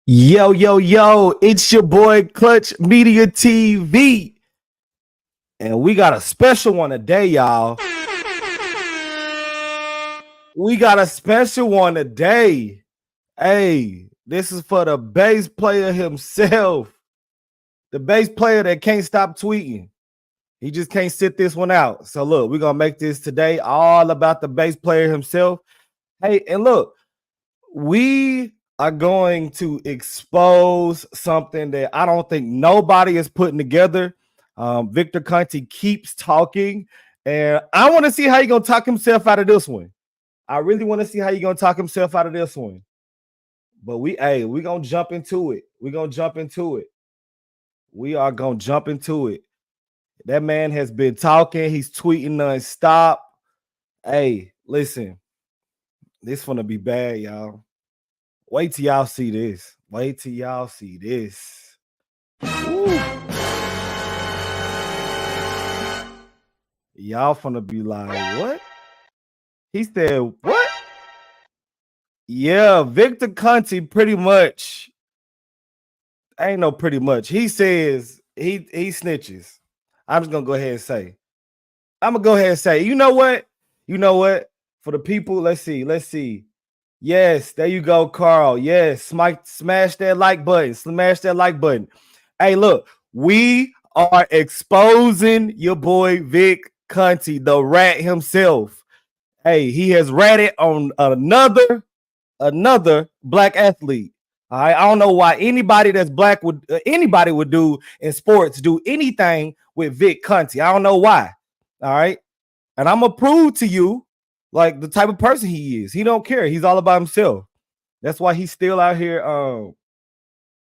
Yo, yo, yo, it's your boy Clutch Media TV. And we got a special one today, y'all. We got a special one today. Hey, this is for the bass player himself. The bass player that can't stop tweeting. He just can't sit this one out. So look, we're gonna make this today all about the bass player himself. Hey, and look, we are going to expose something that I don't think nobody is putting together. Victor Conte keeps talking, and I want to see how he's gonna talk himself out of this one. I really want to see how he's gonna talk himself out of this one. But we're gonna jump into it. We're gonna jump into it. We are gonna jump into it. That man has been talking, he's tweeting nonstop. Hey, listen, this gonna be bad, y'all. Wait till y'all see this. Wait till y'all see this. Ooh. Y'all finna be like, what? He said, what? Yeah, Victor Conte pretty much. Ain't no pretty much. He says he snitches. I'm just gonna go ahead and say. I'm gonna go ahead and say, you know what? You know what? For the people, let's see. Yes, there you go, Carl. Yes, smash that like button. Smash that like button. Hey, look, we are exposing your boy Vic Conte, the rat himself. Hey, he has ratted on another black athlete. All right, I don't know why anybody that's black would anybody would do in sports do anything with Vic Conte. I don't know why. All right, and I'm gonna prove to you like the type of person he is. He don't care. He's all about himself. That's why he's still out here.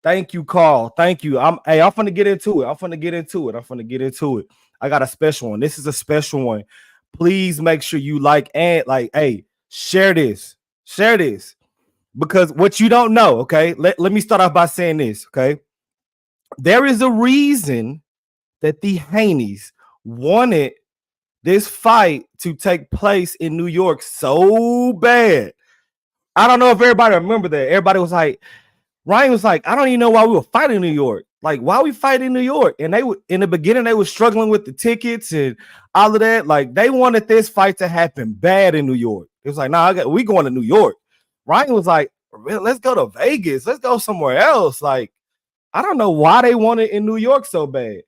Thank you, Carl. Thank you. I'm finna get into it. I got a special one. This is a special one. Please make sure you share this. Share this. Because what you don't know, okay? Let me start off by saying this, okay? There is a reason that the Haneys wanted this fight to take place in New York so bad. I don't know if everybody remember that. Everybody was like, Ryan was like, I don't even know why we were fighting in New York. Like, why we fight in New York? And they in the beginning, they were struggling with the tickets and all of that. Like, they wanted this fight to happen bad in New York. It was like, nah, we going to New York. Ryan was like, let's go to Vegas. Let's go somewhere else. Like, I don't know why they want it in New York so bad.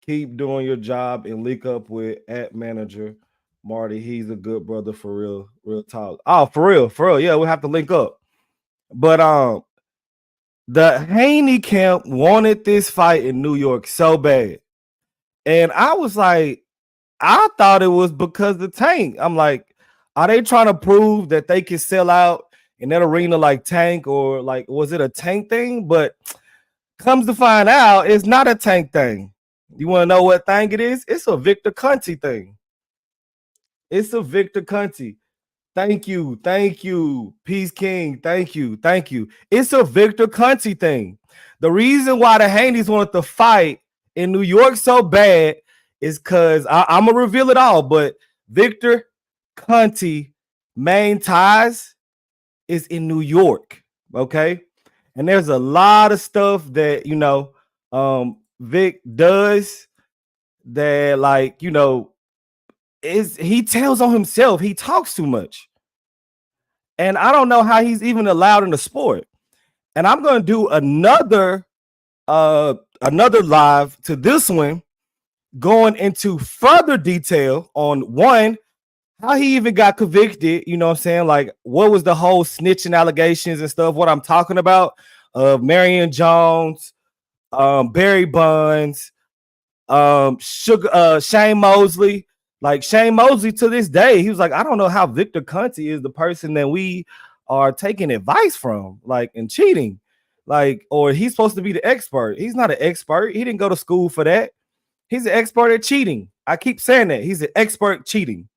Keep doing your job and link up with @manager Marty. He's a good brother for real talk. Oh, for real. Yeah, we'll have to link up. But the Haney camp wanted this fight in New York so bad. And I was like, I thought it was because the Tank. I'm like, are they trying to prove that they can sell out in that arena like Tank, or like was it a Tank thing? But comes to find out, it's not a Tank thing. You want to know what thing it is? It's a Victor Conte thing. It's a Victor Conte. Thank you, Peace King. Thank you. It's a Victor Conte thing. The reason why the Haneys wanted to fight in New York so bad is because I'm gonna reveal it all, but Victor Conte main ties is in New York. Okay. And there's a lot of stuff that Vic does that, like, is he tells on himself. He talks too much. And I don't know how he's even allowed in the sport. And I'm going to do another live to this one, going into further detail on one, how he even got convicted. You know what I'm saying? Like, what was the whole snitching allegations and stuff? What I'm talking about, Marion Jones, Barry Bonds, Shane Mosley. Like, Shane Mosley, to this day, he was like, I don't know how Victor Conte is the person that we are taking advice from, like, in cheating. Like, or he's supposed to be the expert. He's not an expert. He didn't go to school for that. He's an expert at cheating. I keep saying that. He's an expert cheating.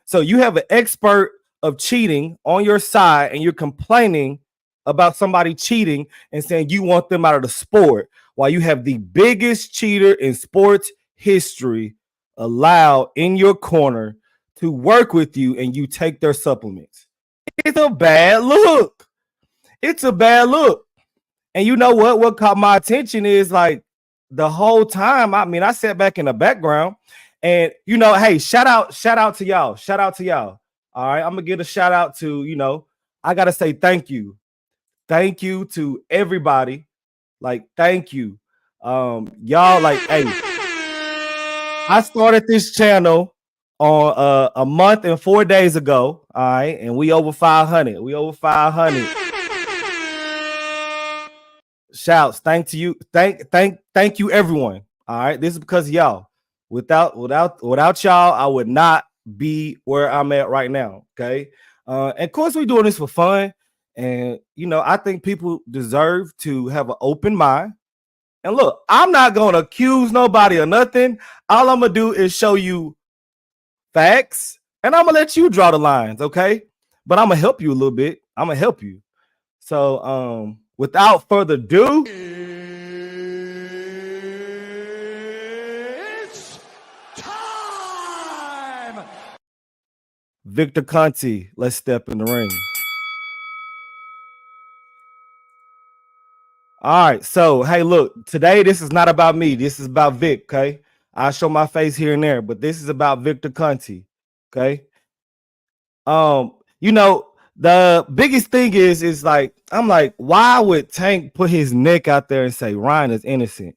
So you have an expert of cheating on your side, and you're complaining about somebody cheating and saying you want them out of the sport, while you have the biggest cheater in sports history allowed in your corner to work with you, and you take their supplements. It's a bad look. It's a bad look. And you know what? What caught my attention is like the whole time. I mean, I sat back in the background, and hey, shout out to y'all. Shout out to y'all. All right, I'm gonna give a shout out to I gotta say thank you. Thank you to everybody. Like, thank you. Y'all, like, hey, I started this channel on a month and 4 days ago. All right, and we over 500. We over 500. Shouts, thank you, thank you, everyone. All right, this is because of y'all. Without y'all, I would not be where I'm at right now. Okay, and of course we're doing this for fun, and I think people deserve to have an open mind. And look, I'm not gonna accuse nobody of nothing. All I'm gonna do is show you facts, and I'm gonna let you draw the lines. Okay, but I'm gonna help you a little bit. I'm gonna help you. So, without further ado, it's time. Victor Conte, let's step in the ring. All right, so hey, look, today this is not about me. This is about Vic. Okay, I show my face here and there, but this is about Victor Conte. Okay, the biggest thing is like, I'm like, why would Tank put his neck out there and say Ryan is innocent?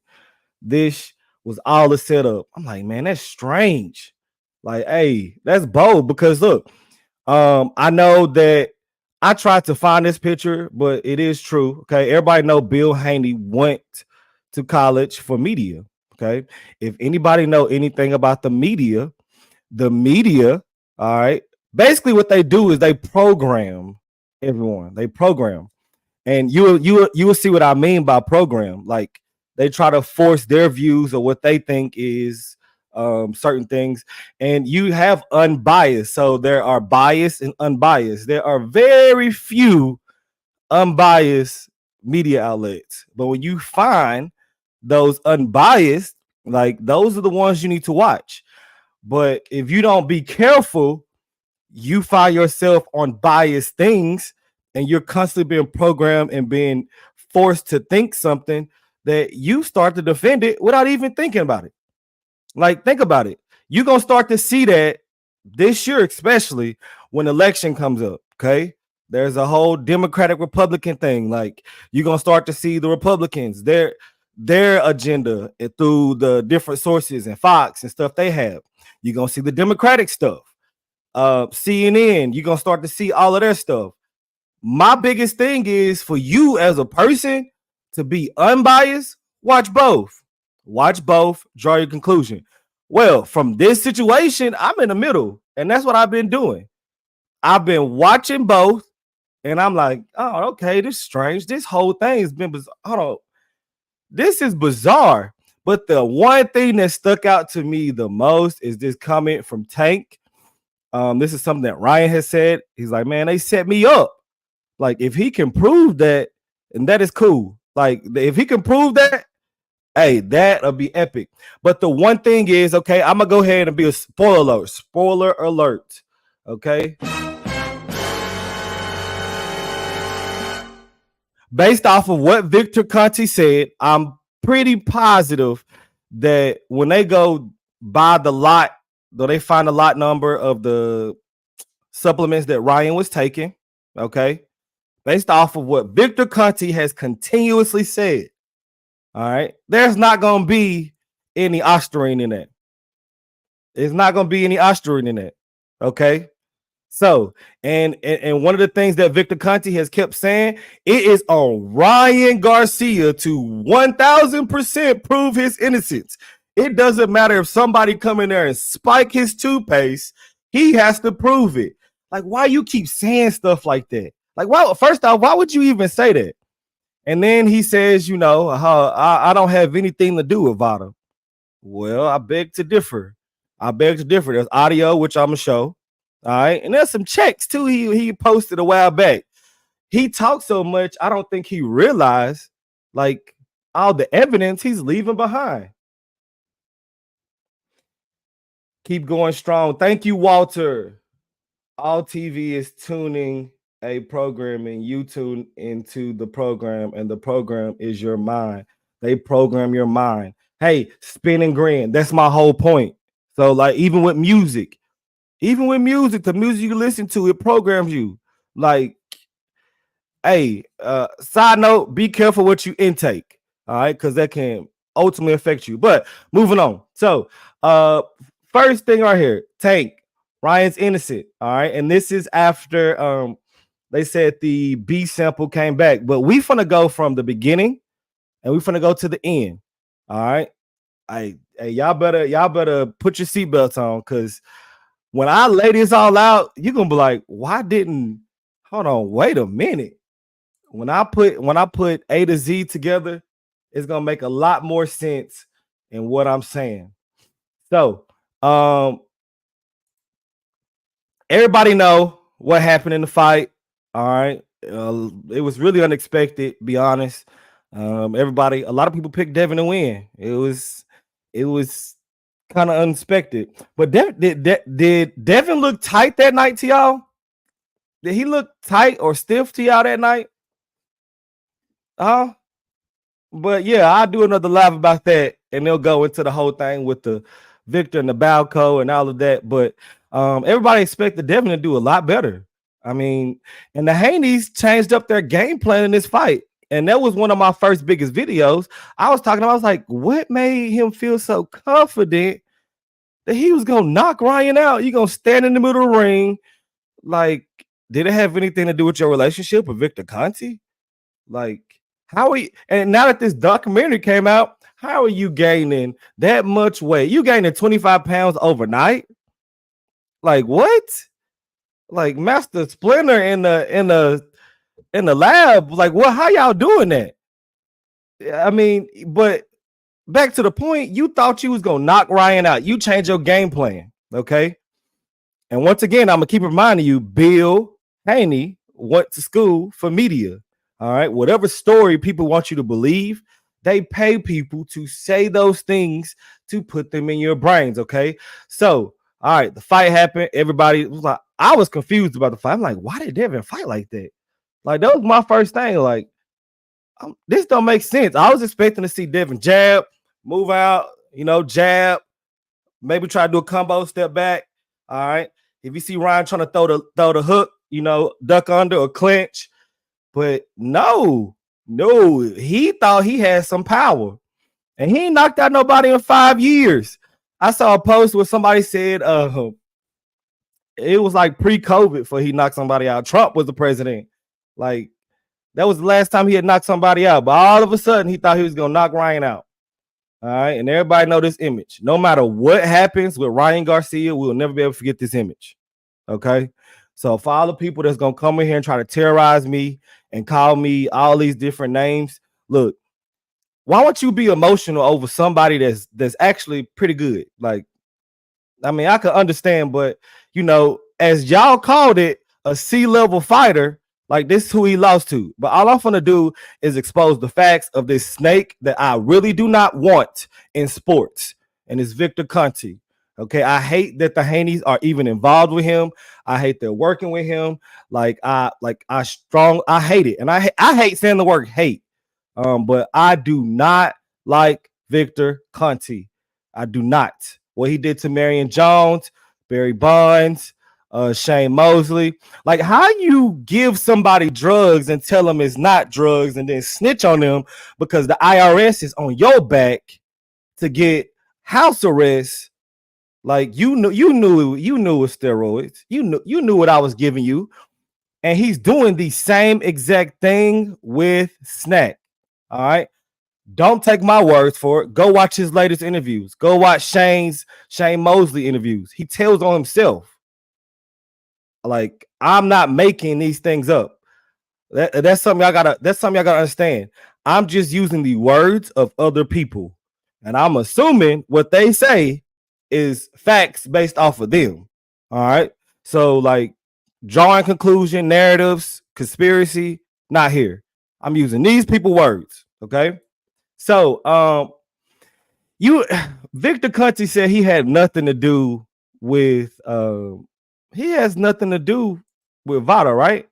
This was all a setup. I'm like, man, that's strange. Like, hey, that's bold because look, I know that I tried to find this picture, but it is true. Okay, everybody know Bill Haney went to college for media. Okay, if anybody know anything about the media, all right, basically what they do is they program everyone. They program, and you will see what I mean by program. Like, they try to force their views of what they think is certain things, and you have unbiased. So there are biased and unbiased. There are very few unbiased media outlets, but when you find those unbiased, like, those are the ones you need to watch. But if you don't be careful, you find yourself on biased things, and you're constantly being programmed and being forced to think something that you start to defend it without even thinking about it. Like, think about it. You're going to start to see that this year, especially when election comes up. Okay. There's a whole Democratic Republican thing. Like, you're going to start to see the Republicans, their agenda through the different sources and Fox and stuff they have. You're going to see the Democratic stuff. CNN, you're going to start to see all of their stuff. My biggest thing is for you as a person to be unbiased. Watch both. Watch both. Draw your conclusion. Well, from this situation, I'm in the middle, and that's what I've been doing. I've been watching both, and I'm like, oh, okay, this is strange. This whole thing has been bizarre. Hold on. This is bizarre. But the one thing that stuck out to me the most is this comment from Tank. This is something that Ryan has said. He's like, man, they set me up. Like, if he can prove that, and that is cool. Like, if he can prove that, hey, that'll be epic. But the one thing is, okay, I'm gonna go ahead and be a spoiler alert. Spoiler alert. Okay. Based off of what Victor Conte said, I'm pretty positive that when they go buy the lot, though they find the lot number of the supplements that Ryan was taking, okay, based off of what Victor Conte has continuously said, all right, there's not going to be any ostarine in that. There's not going to be any ostarine in that, okay? So, and one of the things that Victor Conte has kept saying, it is on Ryan Garcia to 1000% prove his innocence. It doesn't matter if somebody come in there and spike his toothpaste, he has to prove it. Like, why you keep saying stuff like that? Like, why? First off, why would you even say that? And then he says, I don't have anything to do with Vada. Well, I beg to differ. There's audio, which I'm gonna show. All right, and there's some checks too. He posted a while back. He talked so much, I don't think he realized like all the evidence he's leaving behind. Keep going strong. Thank you, Walter. All TV is tuning a programming. You tune into the program, and the program is your mind. They program your mind. Hey, spin and grin. That's my whole point. So, like, even with music, the music you listen to, it programs you. Like, hey, side note, be careful what you intake. All right, because that can ultimately affect you. But moving on. So, first thing right here, Tank. Ryan's innocent. All right, and this is after they said the B sample came back, but we finna go from the beginning and we finna go to the end. All right. Hey, y'all better put your seatbelts on, because when I lay this all out, you're gonna be like, why didn't hold on, wait a minute. When I put A to Z together, it's gonna make a lot more sense in what I'm saying. So everybody know what happened in the fight. All right. It was really unexpected, be honest. A lot of people picked Devin to win. It was kind of unexpected. But did Devin look tight that night to y'all? Did he look tight or stiff to y'all that night? Huh? But yeah, I'll do another live about that, and they'll go into the whole thing with the Victor and the Balco and all of that. But everybody expected Devin to do a lot better. I mean, and the Haneys changed up their game plan in this fight. And that was one of my first biggest videos. I was like, what made him feel so confident that he was gonna knock Ryan out? You gonna stand in the middle of the ring? Like, did it have anything to do with your relationship with Victor Conte? Like, how are you? And now that this documentary came out, how are you gaining that much weight? You gaining 25 pounds overnight? Like, what? Like, Master Splinter in the lab? Like, what? How y'all doing that? I mean, but back to the point, you thought you was gonna knock Ryan out. You changed your game plan, okay? And once again, I'm gonna keep reminding you, Bill Haney went to school for media. All right, whatever story people want you to believe, they pay people to say those things to put them in your brains. Okay, so all right, the fight happened. Everybody was like, I was confused about the fight. I'm like, why did Devin fight like that? Like, that was my first thing. Like, this don't make sense. I was expecting to see Devin jab, move out, jab, maybe try to do a combo, step back. All right. If you see Ryan trying to throw the hook, duck under or clinch, but no, he thought he had some power, and he ain't knocked out nobody in 5 years. I saw a post where somebody said it was like pre-COVID for he knocked somebody out. Trump was the president. Like, that was the last time he had knocked somebody out. But all of a sudden, he thought he was gonna knock Ryan out. All right, and everybody know this image. No matter what happens with Ryan Garcia, we'll never be able to forget this image. Okay, so for all the people that's gonna come in here and try to terrorize me and call me all these different names, look, why don't you be emotional over somebody that's actually pretty good? Like, I mean, I could understand, but as y'all called it, a C-level fighter, like, this is who he lost to. But all I'm gonna do is expose the facts of this snake that I really do not want in sports, and it's Victor Conte. Okay, I hate that the Haneys are even involved with him. I hate they're working with him. I hate it, and I hate saying the word hate. But I do not like Victor Conte. I do not. What he did to Marion Jones, Barry Bonds, Shane Mosley. Like, how you give somebody drugs and tell them it's not drugs, and then snitch on them because the IRS is on your back to get house arrest. Like, you knew it was steroids. You knew what I was giving you. And he's doing the same exact thing with Snack. All right. Don't take my words for it. Go watch his latest interviews. Go watch Shane Mosley interviews. He tells on himself. Like, I'm not making these things up. That's something y'all gotta understand. I'm just using the words of other people, and I'm assuming what they say is facts based off of them. All right. So, like, drawing conclusion, narratives, conspiracy, not here. I'm using these people words. Okay. So, Victor Conte said he had nothing to do with he has nothing to do with Vada, right?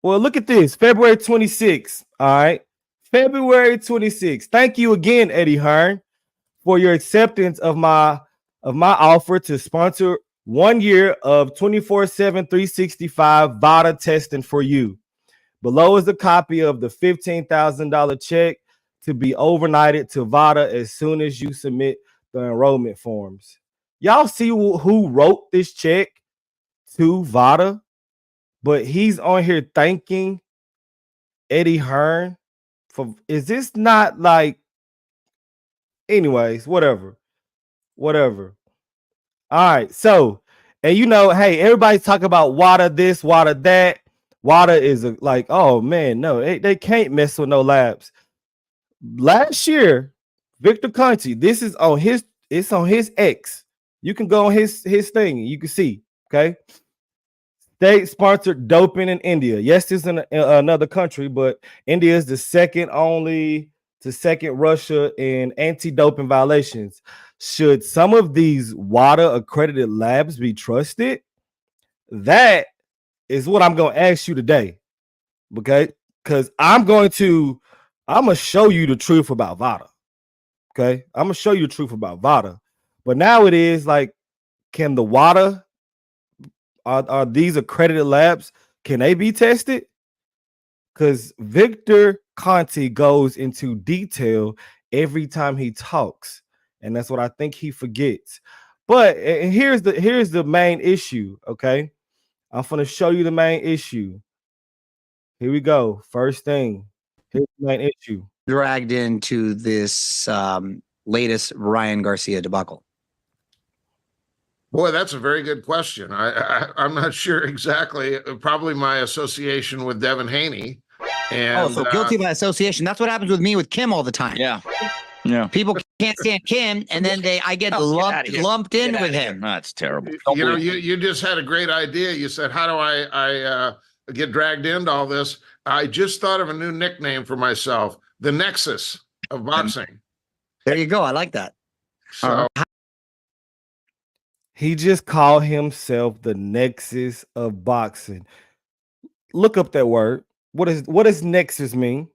Well, look at this. February 26th. All right. February 26th. Thank you again, Eddie Hearn, for your acceptance of my offer to sponsor 1 year of 24/7 365 VADA testing for you. Below is a copy of the $15,000 check to be overnighted to VADA as soon as you submit the enrollment forms. Y'all see who wrote this check to VADA? But he's on here thanking Eddie Hearn for. Is this not like? Anyways, whatever. All right, so and hey, everybody's talking about WADA this, WADA that. WADA is like, oh man, no, they can't mess with no labs. Last year, Victor Conte, this is on his, it's on his X. You can go on his thing, you can see, okay. State-sponsored doping in India. Yes, it's in another country, but India is the second Russia in anti-doping violations. Should some of these WADA accredited labs be trusted? That is what I'm going to ask you today, okay? Because I'm going to show you the truth about VADA, okay? I'm going to show you the truth about VADA. But now it is like, can the WADA, are these accredited labs, can they be tested? Because Victor Conte goes into detail every time he talks, and that's what I think he forgets. But and here's the main issue, okay? I'm going to show you the main issue. Here we go. First thing. Here's the main issue. Dragged into this latest Ryan Garcia debacle? Boy, that's a very good question. I'm not sure exactly. Probably my association with Devin Haney. And, so guilty by association. That's what happens with me with Kim all the time. Yeah. People can't stand Kim, and then I get lumped in with him. That's terrible. You just had a great idea. You said, how do I get dragged into all this? I just thought of a new nickname for myself, the Nexus of boxing. There you go. I like that. So he just called himself the Nexus of boxing. Look up that word. What does Nexus mean?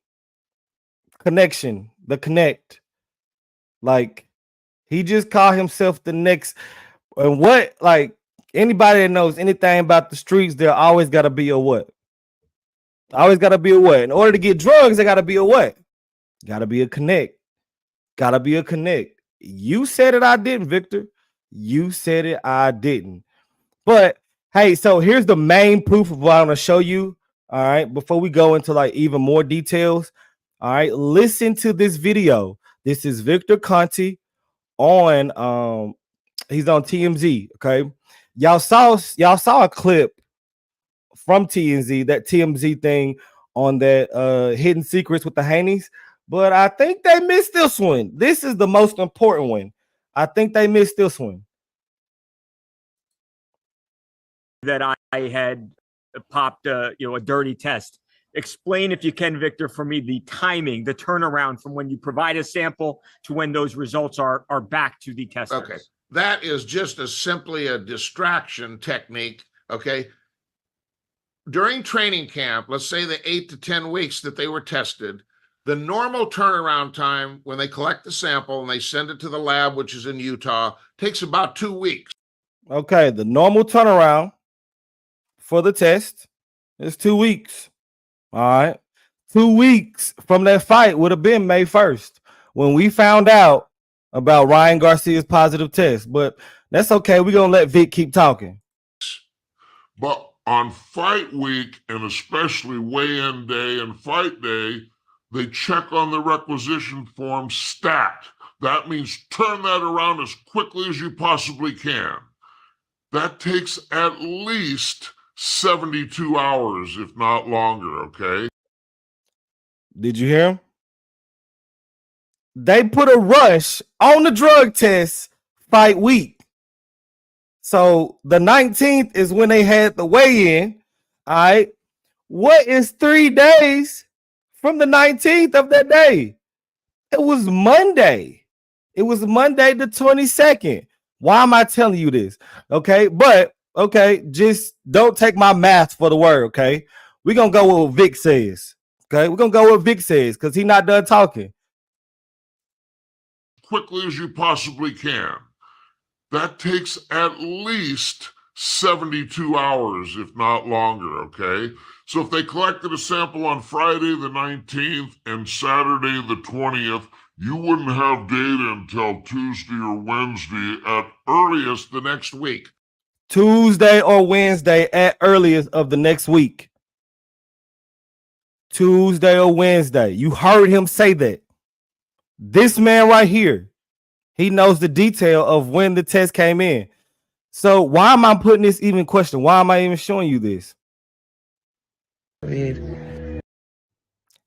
Connection, the connect. Like, he just called himself the next. And what, like, anybody that knows anything about the streets, there always got to be a what? Always got to be a what? In order to get drugs, there got to be a what? Got to be a connect. Got to be a connect. You said it, I didn't, Victor. You said it, I didn't. But, hey, so here's the main proof of what I'm going to show you. All right, before we go into like even more details. All right, listen to this video. This is Victor Conte on he's on TMZ. Okay, y'all saw a clip from TMZ, that TMZ thing on that hidden secrets with the Haneys, but I think they missed this one. This is the most important one. I think they missed this one. That I had popped a dirty test. Explain, if you can, Victor, for me, the timing, the turnaround from when you provide a sample to when those results are back to the testers. Okay, that is just simply a distraction technique. Okay, during training camp, let's say the 8 to 10 weeks that they were tested, the normal turnaround time when they collect the sample and they send it to the lab, which is in Utah, takes about 2 weeks. Okay, the normal turnaround for the test is 2 weeks. All right. 2 weeks from that fight would have been May 1st when we found out about Ryan Garcia's positive test. But that's okay. We're going to let Vic keep talking. But on fight week, and especially weigh-in day and fight day, they check on the requisition form stat. That means turn that around as quickly as you possibly can. That takes at least 72 hours, if not longer, okay? Did you hear him? They put a rush on the drug test fight week. So the 19th is when they had the weigh-in. All right. What is 3 days from the 19th of that day? It was Monday. It was Monday the 22nd. Why am I telling you this? Okay, but okay, just don't take my math for the word, okay? We're gonna go with what Vic says. Okay, we're gonna go with what Vic says because he's not done talking. Quickly as you possibly can. That takes at least 72 hours, if not longer, okay? So if they collected a sample on Friday the 19th and Saturday the 20th, you wouldn't have data until Tuesday or Wednesday at earliest the next week. Tuesday or Wednesday at earliest of the next week. Tuesday or Wednesday. You heard him say that. This man right here, he knows the detail of when the test came in. So why am I putting this even question? Why am I even showing you this?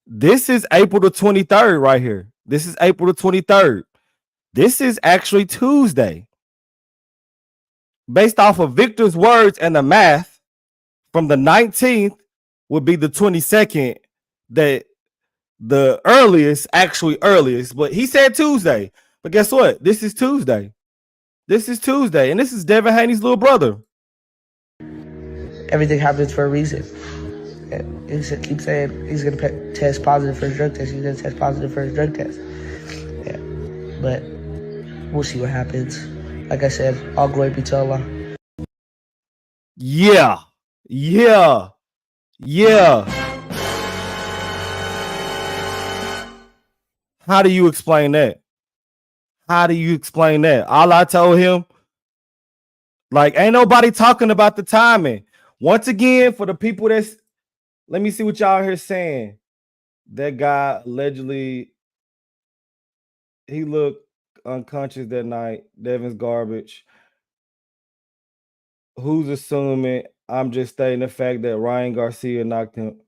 This is April the 23rd right here. This is April the 23rd. This is actually Tuesday. Based off of Victor's words and the math, from the 19th would be the 22nd, that the earliest, but he said Tuesday. But guess what? This is Tuesday. This is Tuesday, and this is Devin Haney's little brother. Everything happens for a reason. He keeps saying he's going to test positive for his drug test. He's going to test positive for his drug test. Yeah. But we'll see what happens. Like I said, all glory be to Allah. Yeah. How do you explain that? All I told him, like, ain't nobody talking about the timing. Once again, for the people that's, let me see what y'all here saying. That guy allegedly, he looked unconscious that night. Devin's garbage. Who's assuming? I'm just stating the fact that Ryan Garcia knocked him.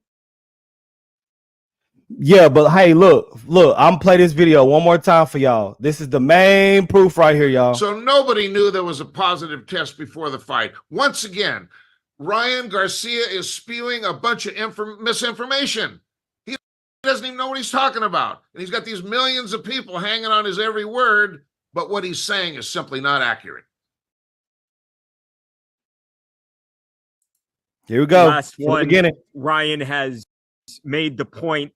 Yeah, but hey, look, I'm play this video one more time for y'all. This is the main proof right here, y'all. So nobody knew there was a positive test before the fight. Once again, Ryan Garcia is spewing a bunch of misinformation. He doesn't even know what he's talking about. And he's got these millions of people hanging on his every word, but what he's saying is simply not accurate. Here we go. Last one, beginning. Ryan has made the point,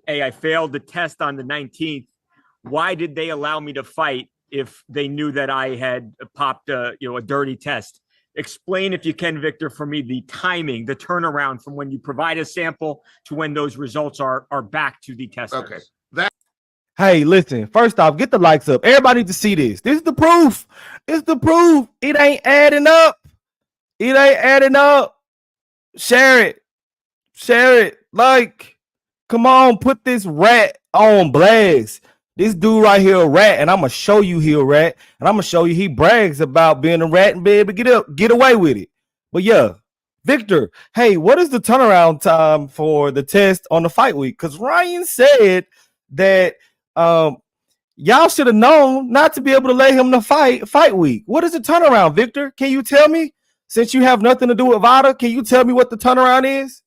hey, I failed the test on the 19th. Why did they allow me to fight if they knew that I had popped a dirty test? Explain, if you can, Victor, for me, the timing, the turnaround from when you provide a sample to when those results are back to the testers. Okay. Hey, listen, first off, get the likes up. Everybody to see this. This is the proof. It's the proof. It ain't adding up. Share it. Like, come on, put this rat on blast. This dude right here a rat, and I'm gonna show you he a rat, and I'm gonna show you he brags about being a rat and be able to get away with it. But yeah, Victor, hey, what is the turnaround time for the test on the fight week? Because Ryan said that y'all should have known not to be able to let him to fight week. What is the turnaround, Victor? Can you tell me? Since you have nothing to do with VADA, can you tell me what the turnaround is?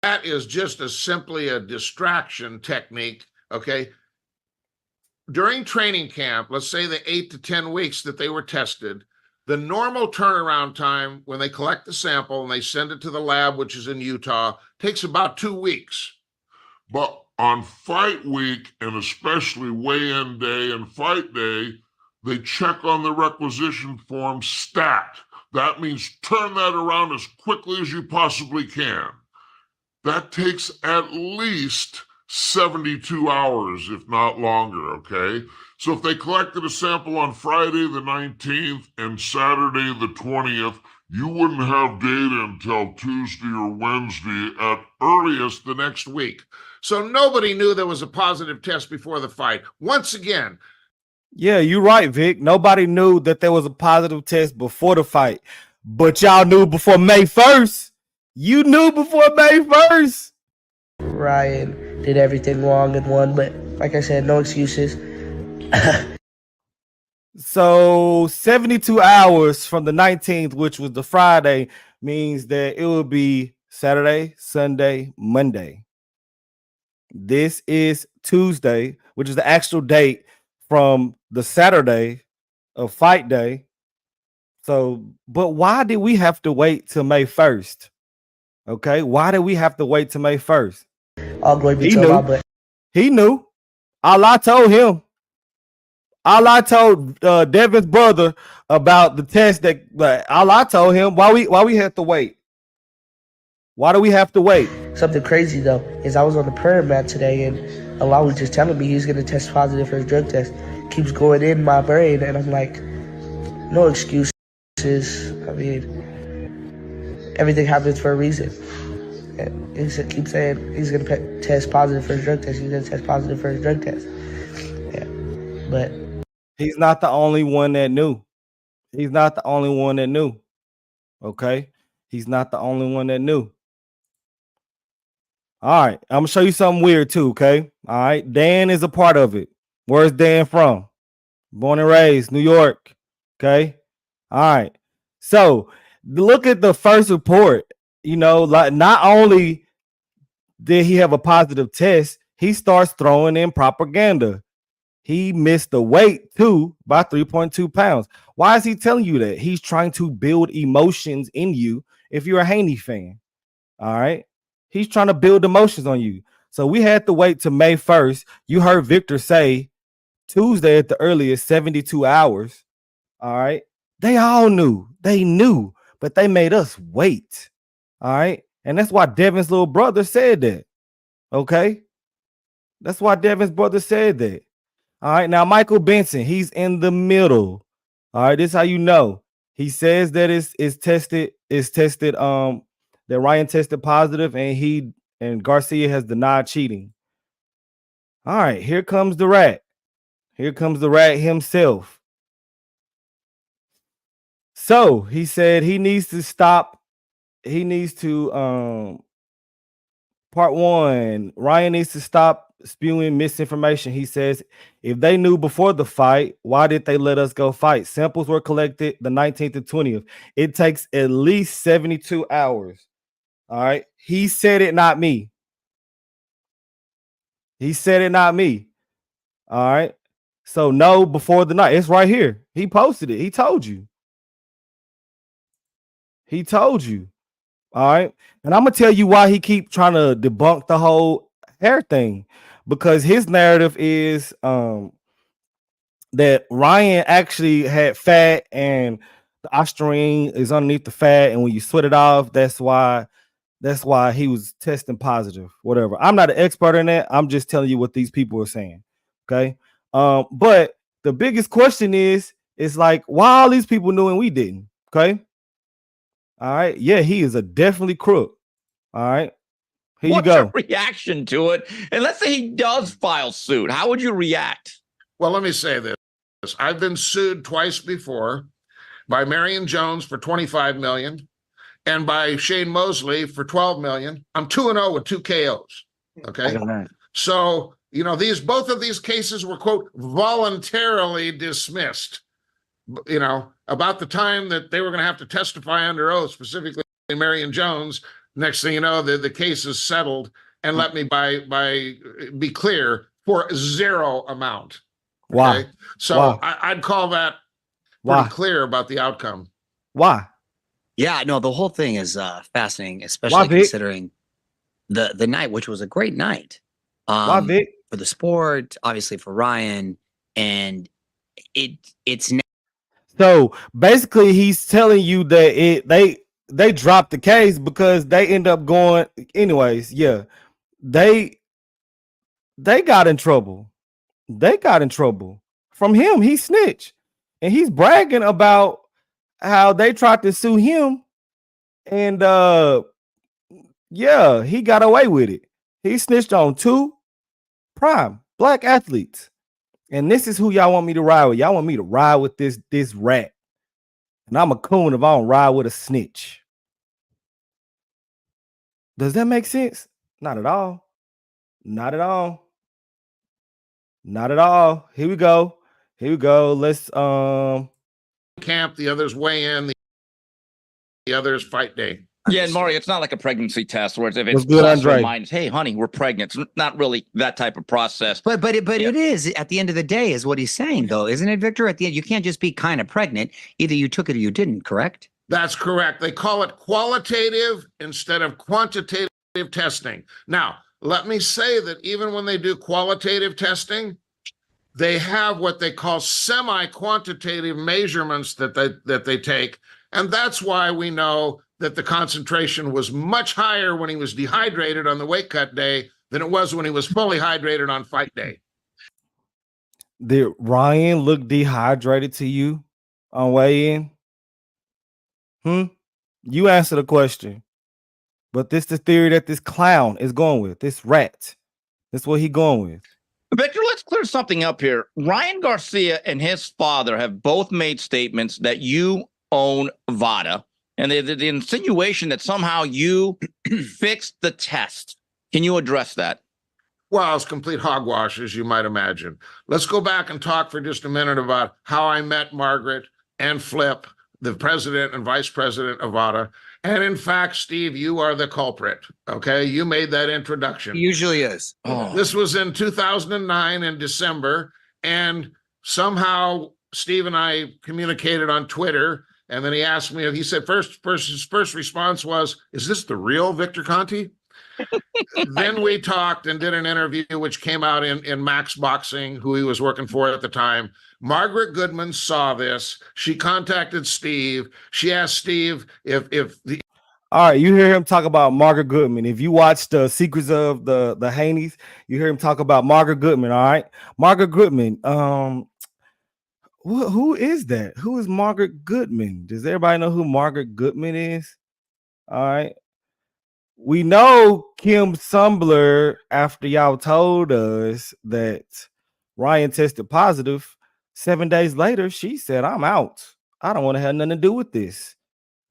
That is just simply a distraction technique, okay? During training camp, let's say the 8 to 10 weeks that they were tested, the normal turnaround time when they collect the sample and they send it to the lab, which is in Utah, takes about 2 weeks. But on fight week, and especially weigh-in day and fight day, they check on the requisition form stat. That means turn that around as quickly as you possibly can. That takes at least 72 hours, if not longer, okay? So if they collected a sample on Friday the 19th and Saturday the 20th, you wouldn't have data until Tuesday or Wednesday at earliest the next week. So nobody knew there was a positive test before the fight. Once again. Yeah, you're right, Vic. Nobody knew that there was a positive test before the fight. But y'all knew before May 1st. You knew before May 1st. Ryan did everything wrong and won, but like I said, no excuses. So 72 hours from the 19th, which was the Friday, means that it will be Saturday, Sunday, Monday. This is Tuesday, which is the actual date from the Saturday of fight day. So, but why did we have to wait till May 1st? Okay, why did we have to wait till May 1st? All glory be He to knew. Allah, but He knew. Allah told him. Allah told Devin's brother about the test that Allah told him. Why we had to wait? Why do we have to wait? something crazy though is I was on the prayer mat today and Allah was just telling me he's gonna test positive for his drug test. Keeps going in my brain and I'm like, no excuses. I mean, everything happens for a reason. And he keeps saying he's gonna test positive for his drug test. He's gonna test positive for his drug test. Yeah, but he's not the only one that knew. He's not the only one that knew. Okay, he's not the only one that knew. All right, I'm gonna show you something weird too. Okay, all right. Dan is a part of it. Where's Dan from? Born and raised New York. Okay, all right. So look at the first report. You know, like not only did he have a positive test, he starts throwing in propaganda. He missed the weight too by 3.2 pounds. Why is he telling you that? He's trying to build emotions in you if you're a Haney fan. All right. He's trying to build emotions on you. So we had to wait till May 1st. You heard Victor say Tuesday at the earliest, 72 hours. All right. They all knew. They knew, but they made us wait. All right. And that's why Devin's little brother said that. Okay. That's why Devin's brother said that. All right. Now, Michael Benson, he's in the middle. All right. This is how you know. He says that it's tested, that Ryan tested positive and Garcia has denied cheating. All right. Here comes the rat. Here comes the rat himself. So he said he needs to stop. He needs to, part one, Ryan needs to stop spewing misinformation. He says, if they knew before the fight, why did they let us go fight? Samples were collected the 19th and 20th. It takes at least 72 hours. All right. He said it, not me. He said it, not me. All right. So no, before the night. It's right here. He posted it. He told you. He told you. All right. And I'm going to tell you why he keep trying to debunk the whole hair thing. Because his narrative is that Ryan actually had fat and the ostarine is underneath the fat. And when you sweat it off, that's why he was testing positive, whatever. I'm not an expert in that. I'm just telling you what these people are saying. Okay. But the biggest question is like, why all these people knew and we didn't? Okay. All right. Yeah, he is a definitely crook. All right. Here What's you go. your reaction to it? And let's say he does file suit. How would you react? Well, let me say this. I've been sued twice before by Marion Jones for $25 million and by Shane Mosley for $12 million. I'm 2-0 with 2 KOs. Okay. So, you know, both of these cases were, quote, voluntarily dismissed, you know, about the time that they were going to have to testify under oath, specifically Marion Jones. Next thing you know, the case is settled, and let me be clear, for zero amount. Okay? Why? So Why? I'd call that pretty clear about the outcome. Why? Yeah, no, the whole thing is fascinating, especially considering the night, which was a great night. Why, Vic? For the sport, obviously for Ryan, and it's so basically he's telling you that they dropped the case because they end up going anyways. Yeah, they got in trouble. They got in trouble from him. He snitched, and he's bragging about how they tried to sue him, and yeah, he got away with it. He snitched on 2 prime black athletes. And this is who y'all want me to ride with. Y'all want me to ride with this rat. And I'm a coon if I don't ride with a snitch. Does that make sense? Not at all. Not at all. Not at all. Here we go. Here we go. Let's Camp, the others weigh in, the others fight day. Yeah, and Mario, it's not like a pregnancy test where if it's good, plus or Andre? minus, hey, honey, we're pregnant. It's not really that type of process. But it is at the end of the day, is what he's saying, though, isn't it, Victor? At the end, you can't just be kind of pregnant. Either you took it or you didn't, correct? That's correct. They call it qualitative instead of quantitative testing. Now, let me say that even when they do qualitative testing, they have what they call semi-quantitative measurements that they take. And that's why we know that the concentration was much higher when he was dehydrated on the weight cut day than it was when he was fully hydrated on fight day. Did Ryan look dehydrated to you on weigh-in? You answer the question. But this the theory that this clown is going with. This rat. That's what he going with. Victor, let's clear something up here. Ryan Garcia and his father have both made statements that you own VADA, and the insinuation that somehow you fixed the test. Can you address that? Well, it's complete hogwash, as you might imagine. Let's go back and talk for just a minute about how I met Margaret and Flip, the president and vice president of VADA. And in fact, Steve, you are the culprit. Okay. You made that introduction. He usually is. Oh. This was in 2009 in December. And somehow Steve and I communicated on Twitter. And then he asked me, he said, his first response was, "Is this the real Victor Conte?" Then we talked and did an interview, which came out in Max Boxing, who he was working for at the time. Margaret Goodman saw this. She contacted Steve. She asked Steve if the. All right, you hear him talk about Margaret Goodman. If you watch the Secrets of the Haneys, you hear him talk about Margaret Goodman. All right, Margaret Goodman. Who is that? Who is Margaret Goodman? Does everybody know who Margaret Goodman is? All right. We know Kim Sumbler, after y'all told us that Ryan tested positive, 7 days later, she said, "I'm out. I don't want to have nothing to do with this."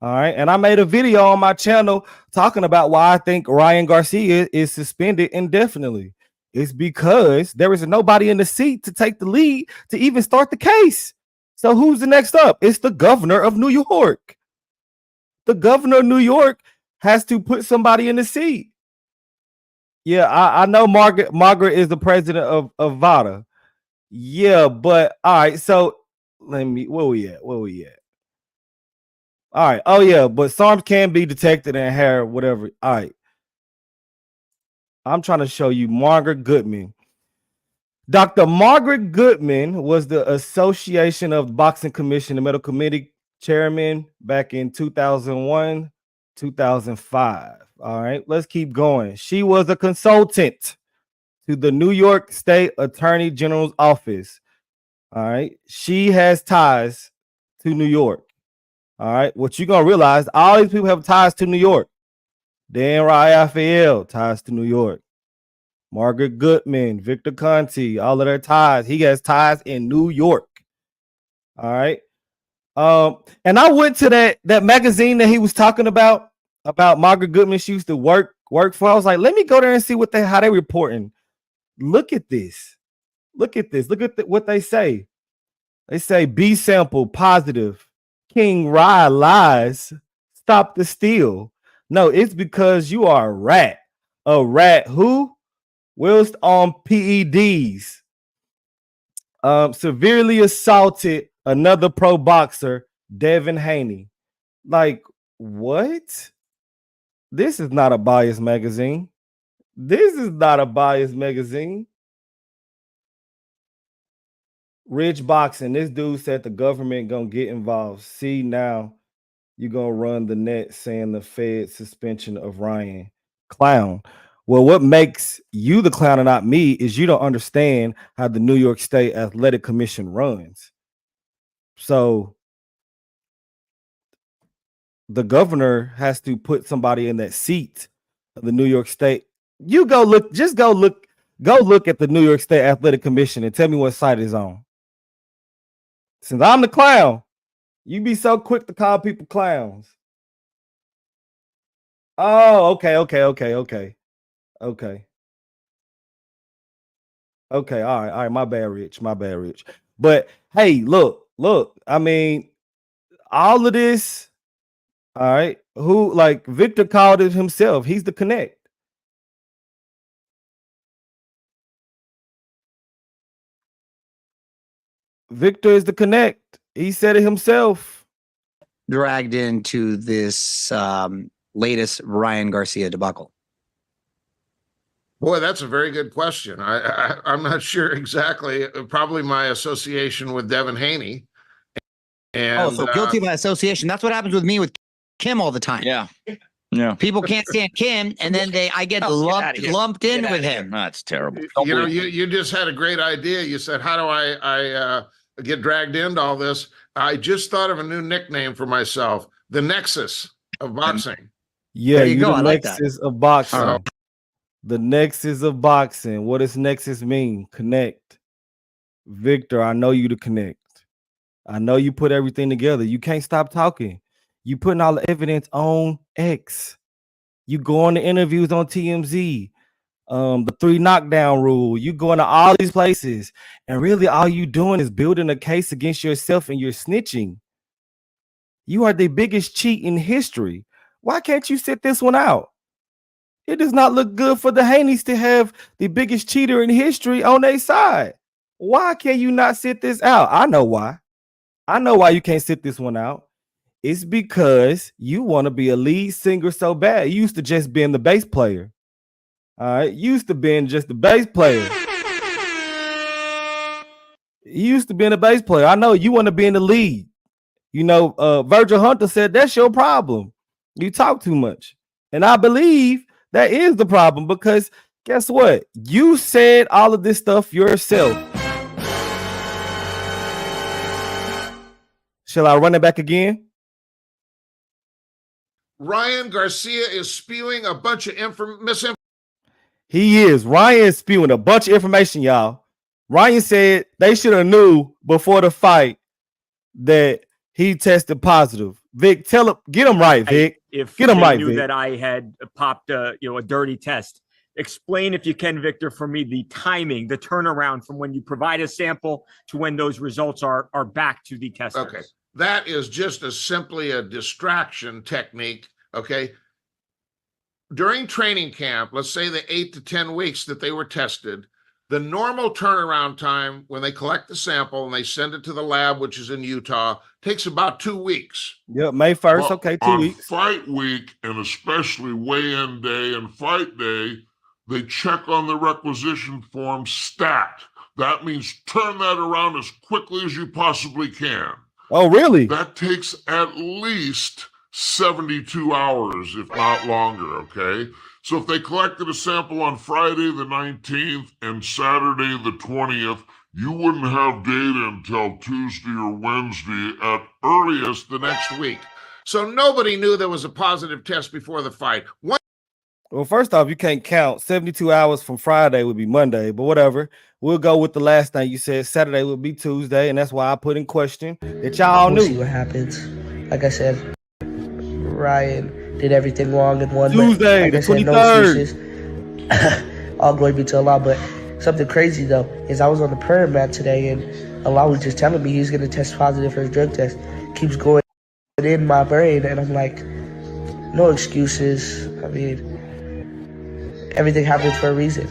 All right. And I made a video on my channel talking about why I think Ryan Garcia is suspended indefinitely. It's because there is nobody in the seat to take the lead to even start the case. So who's the next up? It's the governor of New York. The governor of New York has to put somebody in the seat. Yeah, I know Margaret is the president of VADA. Yeah, but all right, so where we at? All right. Oh yeah, but SARMs can be detected in hair, whatever. All right. I'm trying to show you Margaret Goodman. Dr. Margaret Goodman was the Association of the Boxing Commission, the medical committee chairman back in 2001, 2005. All right, let's keep going. She was a consultant to the New York State Attorney General's office. All right, she has ties to New York. All right, what you're gonna realize, all these people have ties to New York. Dan Raphael, ties to New York. Margaret Goodman, Victor Conte, all of their ties. He has ties in New York. All right. And I went to that magazine that he was talking about Margaret Goodman. She used to work for. I was like, let me go there and see how they reporting. Look at this. Look at this. Look at what they say. They say B sample positive. King Rye lies. Stop the steal. No, it's because you are a rat. A rat who? Whilst on PEDs. Severely assaulted another pro boxer, Devin Haney. Like, what? This is not a biased magazine. This is not a biased magazine. Rich Boxing. This dude said the government gonna get involved. See, now you're gonna run the net saying the Fed suspension of Ryan. Clown. Well, what makes you the clown and not me is you don't understand how the New York State Athletic Commission runs. So the governor has to put somebody in that seat of the New York State. You go look at the New York State Athletic Commission and tell me what site it's on. Since I'm the clown, you be so quick to call people clowns. Oh, okay. Okay. All right. My bad, Rich. But hey, look. I mean, all of this. All right. Who, like Victor called it himself? He's the connect. Victor is the connect. He said it himself. dragged into this latest Ryan Garcia debacle? Boy, that's a very good question. I'm not sure exactly. Probably my association with Devin Haney. And, so guilty by association. That's what happens with me with Kim all the time. Yeah. Yeah. People can't stand Kim, and then I get lumped in with him. That's terrible. You just had a great idea. You said, how do I get dragged into all this? I just thought of a new nickname for myself, the Nexus of boxing. Yeah, there you go. The I like Nexus of boxing. The Nexus of boxing. What does Nexus mean? Connect. Victor, I know you to connect. I know you put everything together. You can't stop talking. You putting all the evidence on X. You go on the interviews on TMZ. The 3 knockdown rule. You going to all these places, and really all you doing is building a case against yourself, and you're snitching. You are the biggest cheat in history. Why can't you sit this one out? It does not look good for the Haneys to have the biggest cheater in history on their side. Why can you not sit this out? I know why. I know why you can't sit this one out. It's because you want to be a lead singer so bad. You used to just being the bass player. All right, you used to being just the bass player. You used to being a bass player. I know you want to be in the lead. You know, Virgil Hunter said that's your problem. You talk too much. And I believe that is the problem, because guess what? You said all of this stuff yourself. Shall I run it back again? Ryan Garcia is spewing a bunch of misinformation. He is. Ryan is spewing a bunch of information, y'all. Ryan said they should have knew before the fight that he tested positive. Vic, tell him, get him right, Vic. If get him right, knew Vic. that I had popped a dirty test. Explain, if you can, Victor, for me, the timing, the turnaround from when you provide a sample to when those results are back to the testers. Okay. That is just simply a distraction technique, okay? During training camp, let's say the 8 to 10 weeks that they were tested, the normal turnaround time when they collect the sample and they send it to the lab, which is in Utah, takes about 2 weeks. Yep, May 1st, okay, 2 weeks. Fight week, and especially weigh-in day and fight day, they check on the requisition form stat. That means turn that around as quickly as you possibly can. Oh, really? That takes at least 72 hours, if not longer, okay? So if they collected a sample on Friday the 19th and Saturday the 20th, you wouldn't have data until Tuesday or Wednesday at earliest the next week. So nobody knew there was a positive test before the fight. Well, first off, you can't count. 72 hours from Friday would be Monday, but whatever. We'll go with the last thing you said. Saturday would be Tuesday, and that's why I put in question that y'all knew. We'll see what happens. Like I said, Ryan did everything wrong in one Tuesday, the 23rd. No all glory be to Allah. But something crazy, though, is I was on the prayer mat today, and Allah was just telling me he's going to test positive for his drug test. Keeps going in my brain, and I'm like, no excuses. I mean, everything happens for a reason.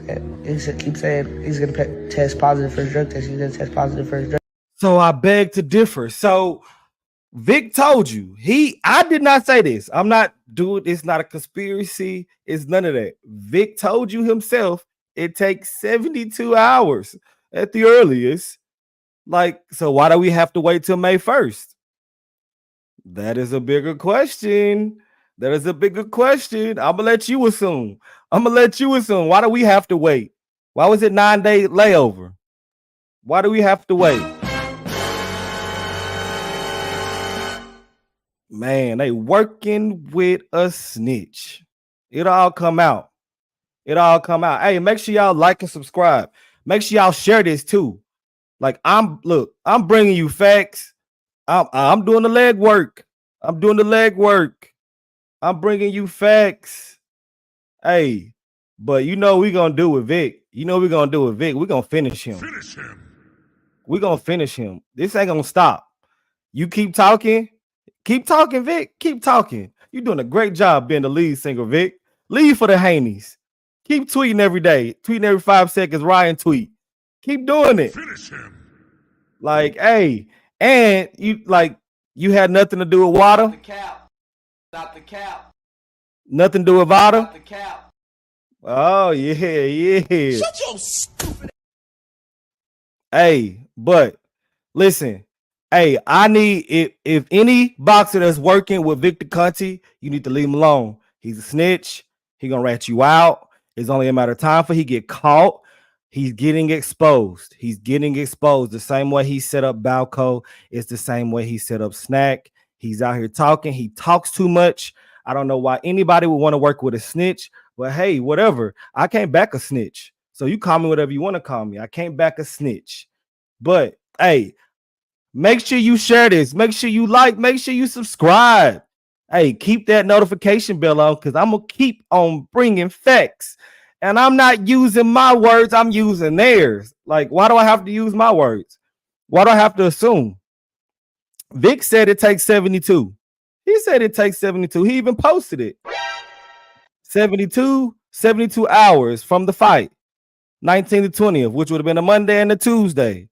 And he keeps saying he's going to test positive for his drug test. He's going to test positive for his drug test. So I beg to differ. So Vic told you. I did not say this. I'm not doing it's not a conspiracy. It's none of that. Vic told you himself it takes 72 hours at the earliest. Like, so why do we have to wait till May 1st? That is a bigger question. That is a bigger question. I'm gonna let you assume. Why do we have to wait? Why was it 9-day layover? Why do we have to wait? Man, they working with a snitch. It'll all come out. Hey, make sure y'all like and subscribe. Make sure y'all share this too. Like, I'm bringing you facts. I'm doing the legwork. I'm bringing you facts. Hey, but you know we're going to do with Vic. We're going to finish him. We're going to finish him. This ain't going to stop. You keep talking. Keep talking, Vic. Keep talking. You're doing a great job being the lead singer, Vic. Lead for the Haneys. Keep tweeting every day. Tweeting every 5 seconds. Ryan tweet. Keep doing it. Finish him. Like, hey, and you You had nothing to do with water? Stop the cap. Nothing to do with water? Stop the cap. Oh, yeah. Shut your stupid. Hey, but listen. Hey, I need if any boxer that's working with Victor Conte, you need to leave him alone. He's a snitch. He gonna rat you out. It's only a matter of time for he get caught. He's getting exposed. He's getting exposed. The same way he set up Balco, it's the same way he set up Snack. He's out here talking. He talks too much. I don't know why anybody would want to work with a snitch, but hey, whatever. I can't back a snitch. So you call me whatever you want to call me. I can't back a snitch. But hey, make sure you share this. Make sure you like. Make sure you subscribe. Hey, keep that notification bell on because I'm going to keep on bringing facts. And I'm not using my words. I'm using theirs. Like, why do I have to use my words? Why do I have to assume? Vic said it takes 72. He said it takes 72. He even posted it. 72 hours from the fight. 19th to 20th, which would have been a Monday and a Tuesday.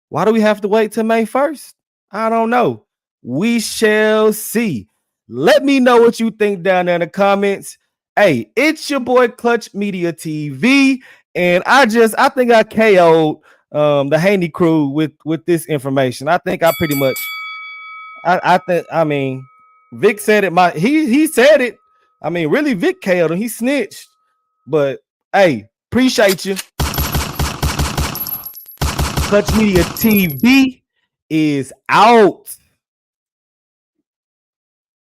Why do we have to wait till May 1st? I don't know. We shall see. Let me know what you think down there in the comments. Hey, it's your boy Clutch Media TV, and I think I KO'd the Haney crew with this information. I think I pretty much. I mean, Vic said it. He said it. I mean, really, Vic KO'd him. He snitched. But hey, appreciate you. Clutch Media TV is out.